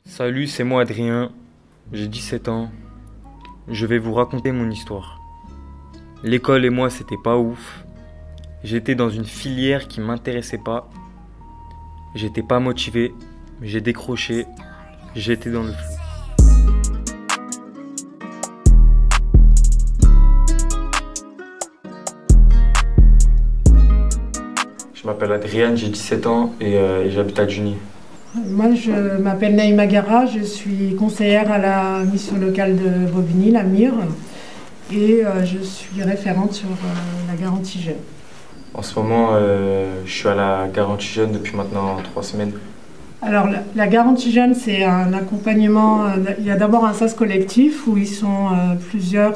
Salut, c'est moi Adrien, j'ai 17 ans, je vais vous raconter mon histoire. L'école et moi c'était pas ouf, j'étais dans une filière qui m'intéressait pas, j'étais pas motivé, j'ai décroché, j'étais dans le flou. Je m'appelle Adrien, j'ai 17 ans et j'habite à Juni. Moi, je m'appelle Naïma Gara, je suis conseillère à la mission locale de Bobigny, la MIR, et je suis référente sur la garantie jeune. En ce moment, je suis à la garantie jeune depuis maintenant 3 semaines. Alors, la garantie jeune, c'est un accompagnement. Il y a d'abord un SAS collectif où ils sont plusieurs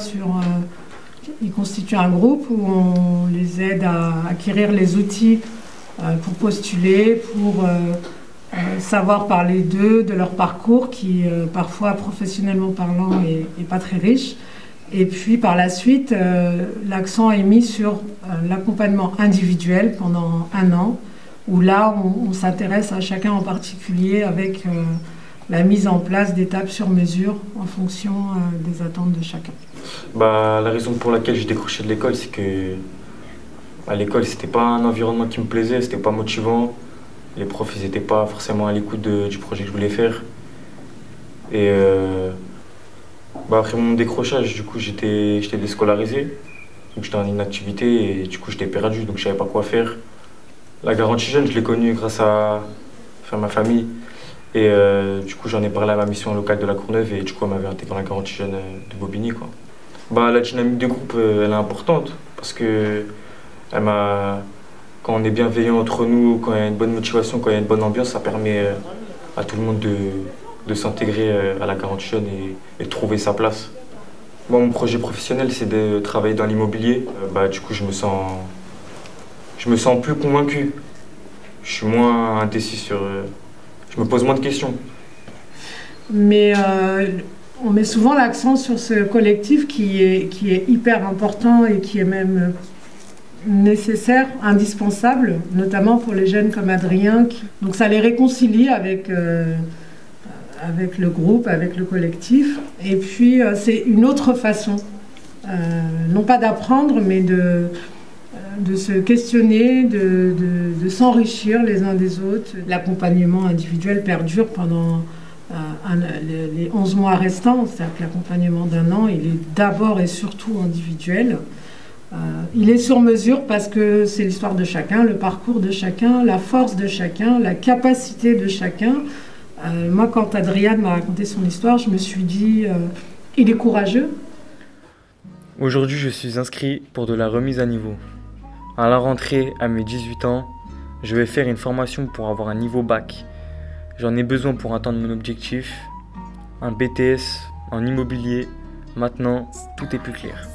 ils constituent un groupe où on les aide à acquérir les outils pour postuler, pour savoir parler d'eux, de leur parcours qui, parfois professionnellement parlant, est pas très riche. Et puis par la suite, l'accent est mis sur l'accompagnement individuel pendant 1 an, où là, on s'intéresse à chacun en particulier avec la mise en place d'étapes sur mesure en fonction des attentes de chacun. La raison pour laquelle j'ai décroché de l'école, c'est que à l'école, c'était pas un environnement qui me plaisait, c'était pas motivant. Les profs, ils étaient pas forcément à l'écoute du projet que je voulais faire. Et après mon décrochage, du coup, j'étais déscolarisé. Donc j'étais en inactivité et du coup, j'étais perdu, donc je savais pas quoi faire. La garantie jeune, je l'ai connue grâce à ma famille. Et du coup, j'en ai parlé à ma mission locale de la Courneuve et du coup, elle m'avait intégré dans la garantie jeune de Bobigny, quoi. La dynamique de groupe, elle est importante parce que quand on est bienveillant entre nous, quand il y a une bonne motivation, quand il y a une bonne ambiance, ça permet à tout le monde de s'intégrer à la garantie jeune et de trouver sa place. Moi, mon projet professionnel, c'est de travailler dans l'immobilier. Du coup, je me sens plus convaincu. Je suis moins indécis je me pose moins de questions. Mais on met souvent l'accent sur ce collectif qui est hyper important et qui est même nécessaire, indispensable, notamment pour les jeunes comme Adrien. Donc ça les réconcilie avec le groupe, avec le collectif. Et puis c'est une autre façon, non pas d'apprendre, mais de se questionner, de s'enrichir les uns des autres. L'accompagnement individuel perdure pendant les 11 mois restants, c'est-à-dire que l'accompagnement d'1 an, il est d'abord et surtout individuel. Il est sur mesure parce que c'est l'histoire de chacun, le parcours de chacun, la force de chacun, la capacité de chacun. Moi, quand Adrien m'a raconté son histoire, je me suis dit, il est courageux. Aujourd'hui, je suis inscrit pour de la remise à niveau. À la rentrée, à mes 18 ans, je vais faire une formation pour avoir un niveau bac. J'en ai besoin pour atteindre mon objectif, un BTS en immobilier. Maintenant, tout est plus clair.